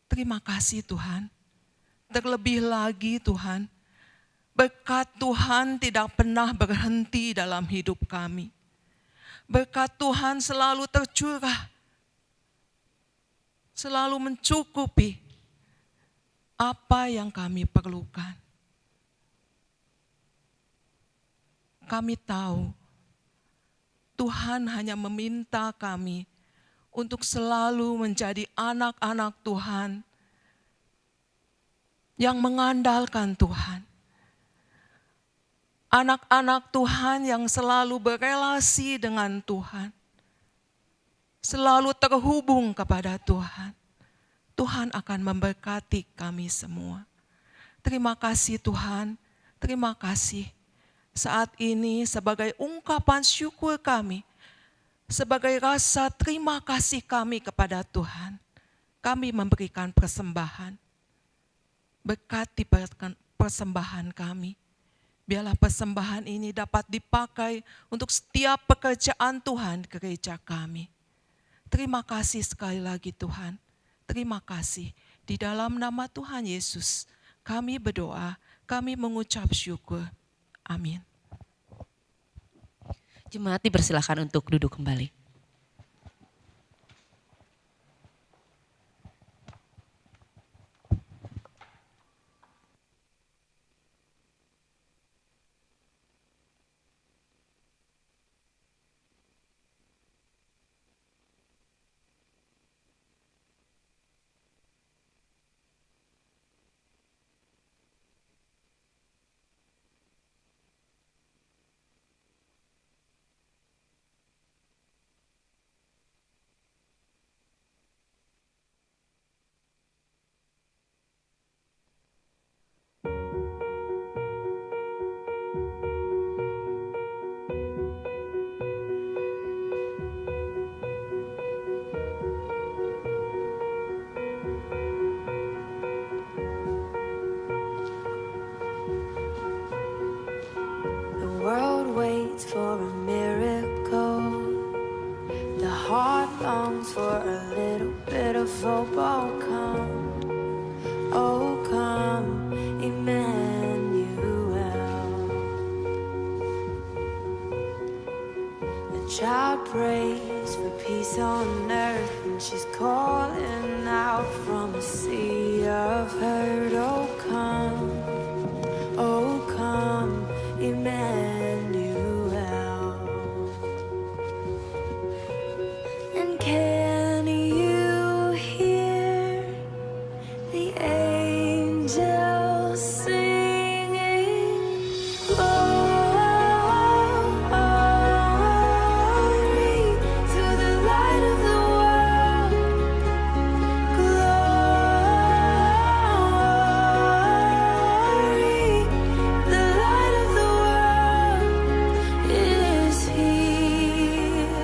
Terima kasih Tuhan. Terlebih lagi Tuhan, berkat Tuhan tidak pernah berhenti dalam hidup kami. Berkat Tuhan selalu tercurah, selalu mencukupi apa yang kami perlukan. Kami tahu Tuhan hanya meminta kami untuk selalu menjadi anak-anak Tuhan yang mengandalkan Tuhan. Anak-anak Tuhan yang selalu berelasi dengan Tuhan. Selalu terhubung kepada Tuhan. Tuhan akan memberkati kami semua. Terima kasih Tuhan, terima kasih. Saat ini sebagai ungkapan syukur kami, sebagai rasa terima kasih kami kepada Tuhan, kami memberikan persembahan. Berkati persembahan kami. Biarlah persembahan ini dapat dipakai untuk setiap pekerjaan Tuhan gereja kami. Terima kasih sekali lagi Tuhan. Terima kasih. Di dalam nama Tuhan Yesus kami berdoa, kami mengucap syukur. Amin. Jemaat dipersilakan untuk duduk kembali. waits for a miracle. The heart longs for a little bit of hope. Oh come, Emmanuel. The child prays for peace on earth, and she's calling out from a sea of hurt. Oh come, Emmanuel. And can you hear the angels singing? Glory to the light of the world. Glory, the light of the world is here.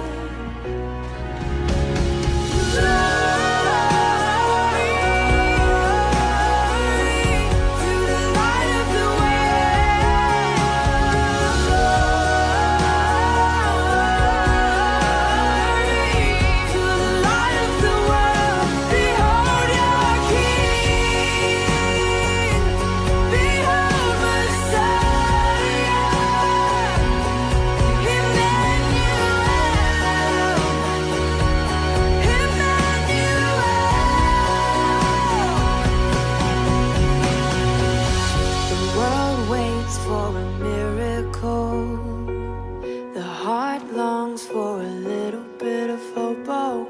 The world waits for a miracle. The heart longs for a little bit of hope. Oh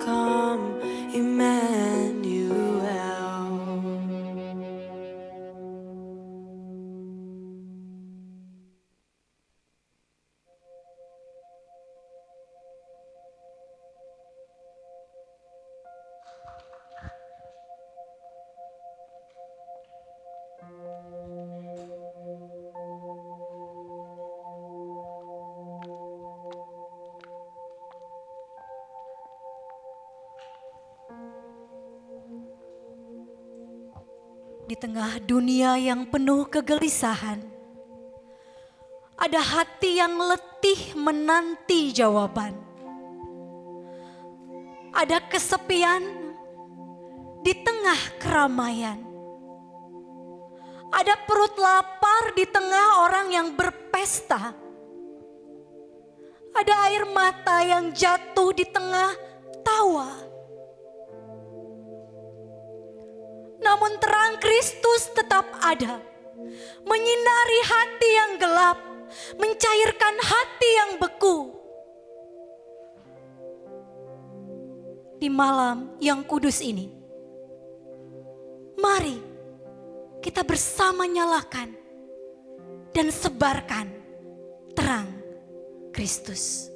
come, Emmanuel. Di tengah dunia yang penuh kegelisahan, ada hati yang letih menanti jawaban. Ada kesepian di tengah keramaian. Ada perut lapar di tengah orang yang berpesta. Ada air mata yang jatuh di tengah tawa. Namun terang Kristus tetap ada, menyinari hati yang gelap, mencairkan hati yang beku. Di malam yang kudus ini, mari kita bersama nyalakan dan sebarkan terang Kristus.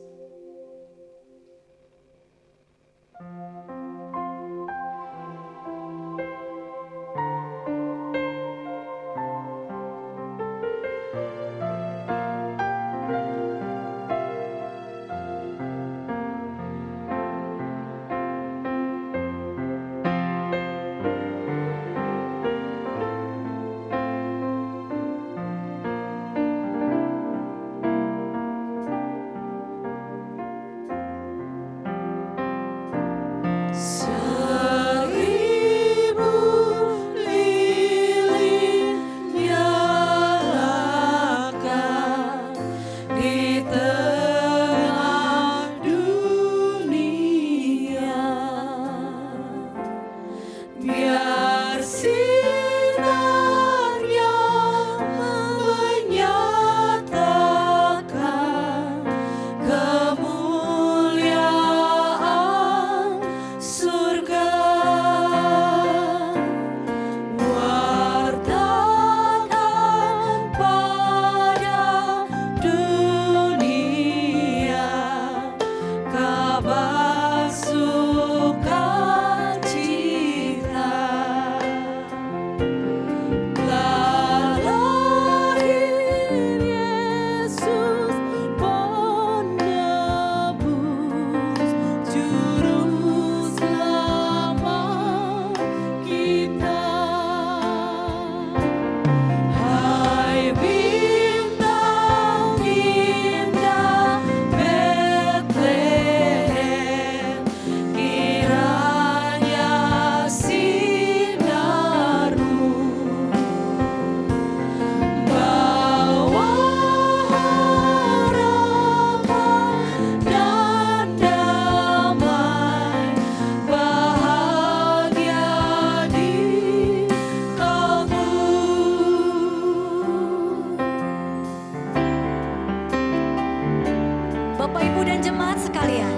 Bapak, Ibu, dan jemaat sekalian,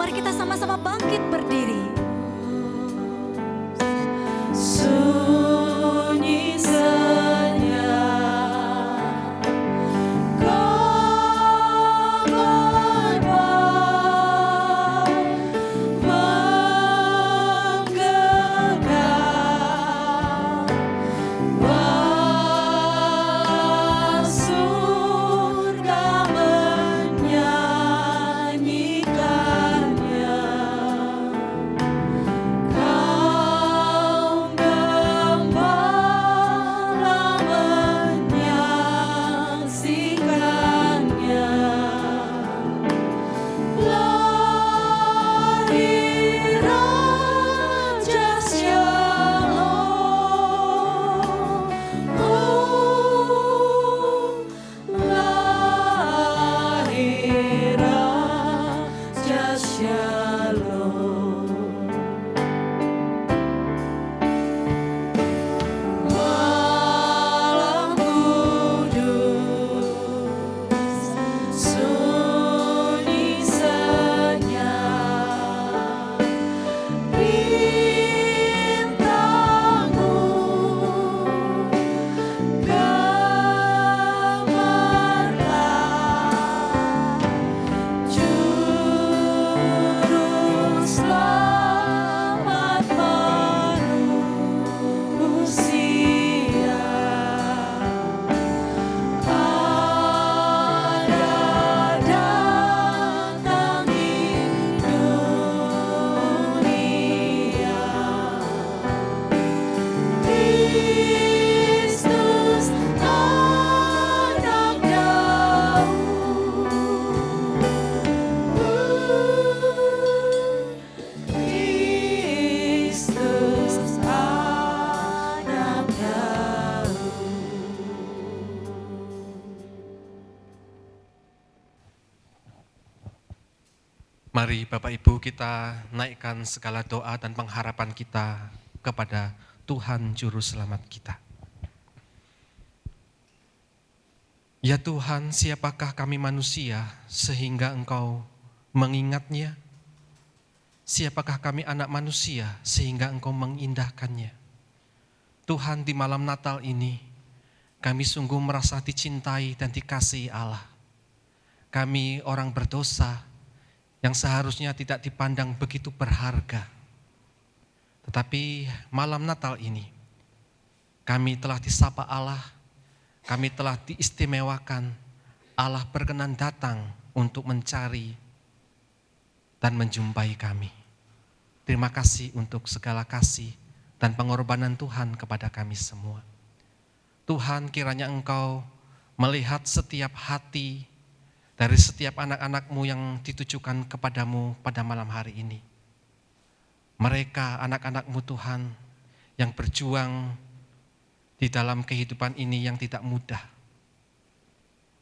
mari kita sama-sama bangkit berdiri. Sunyi senyap, kabar baik menggelegar, walau surga menyanyikannya. Mari Bapak Ibu kita naikkan segala doa dan pengharapan kita kepada Tuhan Juru Selamat kita. Ya Tuhan, siapakah kami manusia sehingga Engkau mengingatnya? Siapakah kami anak manusia sehingga Engkau mengindahkannya? Tuhan, di malam Natal ini kami sungguh merasa dicintai dan dikasihi Allah. Kami orang berdosa yang seharusnya tidak dipandang begitu berharga. Tetapi malam Natal ini, kami telah disapa Allah, kami telah diistimewakan, Allah berkenan datang untuk mencari dan menjumpai kami. Terima kasih untuk segala kasih dan pengorbanan Tuhan kepada kami semua. Tuhan, kiranya Engkau melihat setiap hati dari setiap anak-anak-Mu yang ditujukan kepadamu pada malam hari ini. Mereka anak-anak-Mu Tuhan yang berjuang di dalam kehidupan ini yang tidak mudah.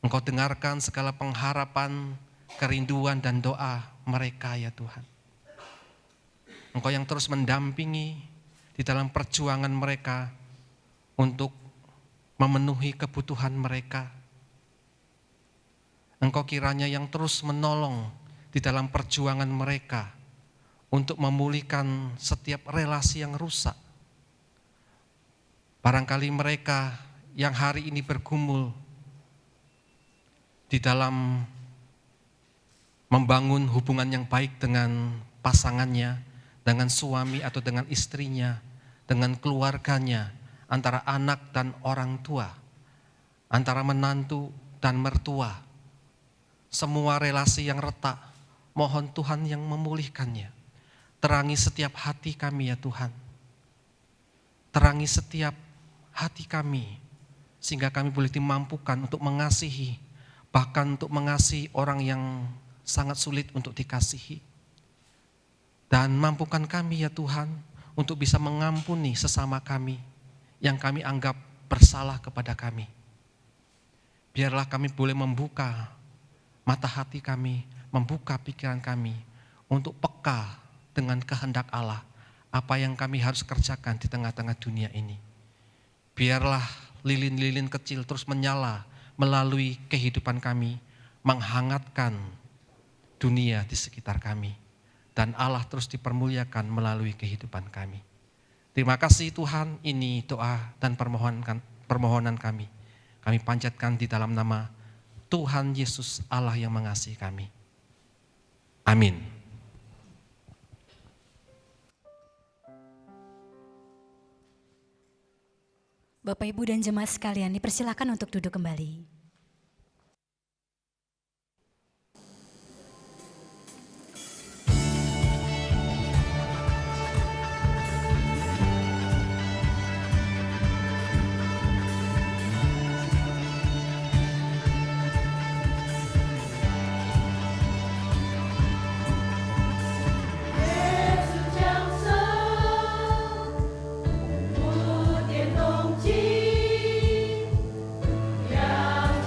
Engkau dengarkan segala pengharapan, kerinduan dan doa mereka ya Tuhan. Engkau yang terus mendampingi di dalam perjuangan mereka untuk memenuhi kebutuhan mereka. Engkau kiranya yang terus menolong di dalam perjuangan mereka untuk memulihkan setiap relasi yang rusak. Barangkali mereka yang hari ini bergumul di dalam membangun hubungan yang baik dengan pasangannya, dengan suami atau dengan istrinya, dengan keluarganya, antara anak dan orang tua, antara menantu dan mertua. Semua relasi yang retak, mohon Tuhan yang memulihkannya. Terangi setiap hati kami ya Tuhan. Terangi setiap hati kami, sehingga kami boleh dimampukan untuk mengasihi, bahkan untuk mengasihi orang yang sangat sulit untuk dikasihi. Dan mampukan kami ya Tuhan, untuk bisa mengampuni sesama kami, yang kami anggap bersalah kepada kami. Biarlah kami boleh membuka mata hati kami, membuka pikiran kami untuk peka dengan kehendak Allah, apa yang kami harus kerjakan di tengah-tengah dunia ini. Biarlah lilin-lilin kecil terus menyala melalui kehidupan kami, menghangatkan dunia di sekitar kami, dan Allah terus dipermuliakan melalui kehidupan kami. Terima kasih Tuhan, ini doa dan permohonan kami. Kami panjatkan di dalam nama Tuhan Yesus Allah yang mengasihi kami. Amin. Bapak, Ibu, dan jemaat sekalian dipersilakan untuk duduk kembali. Yang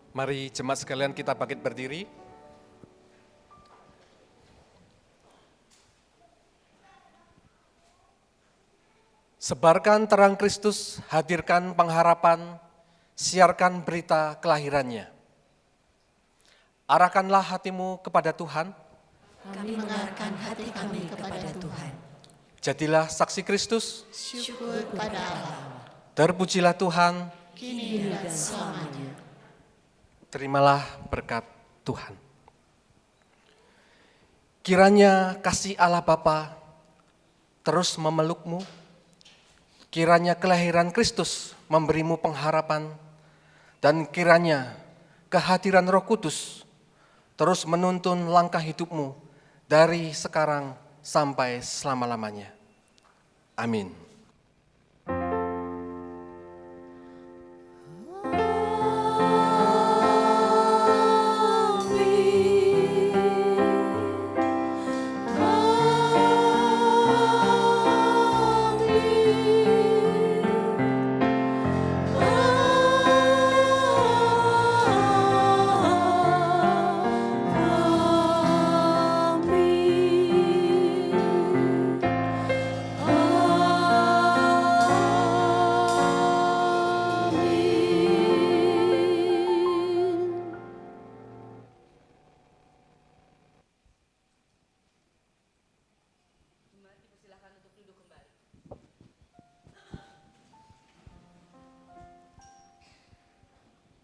Mari jemaat sekalian kita bangkit berdiri. Sebarkan terang Kristus, hadirkan pengharapan, siarkan berita kelahirannya. Arahkanlah hatimu kepada Tuhan. Kami mengarahkan hati kami kepada Tuhan. Jadilah saksi Kristus. Syukur pada Allah, Terpujilah Tuhan. kini dan selamanya. Terimalah berkat Tuhan. Kiranya kasih Allah Bapa terus memelukmu. Kiranya kelahiran Kristus memberimu pengharapan. Dan kiranya kehadiran Roh Kudus terus menuntun langkah hidupmu dari sekarang sampai selama-lamanya. Amin.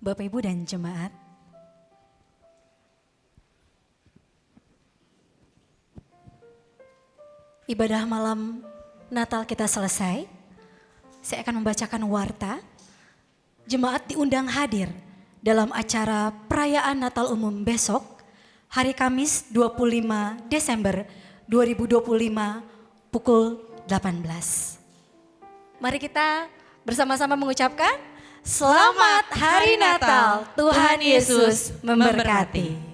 Bapak, Ibu, dan jemaat, ibadah malam Natal kita selesai. Saya akan membacakan warta. Jemaat diundang hadir dalam acara perayaan Natal umum besok, hari Kamis 25 Desember 2025 pukul 18. Mari kita bersama-sama mengucapkan Selamat Hari Natal, Tuhan Yesus memberkati.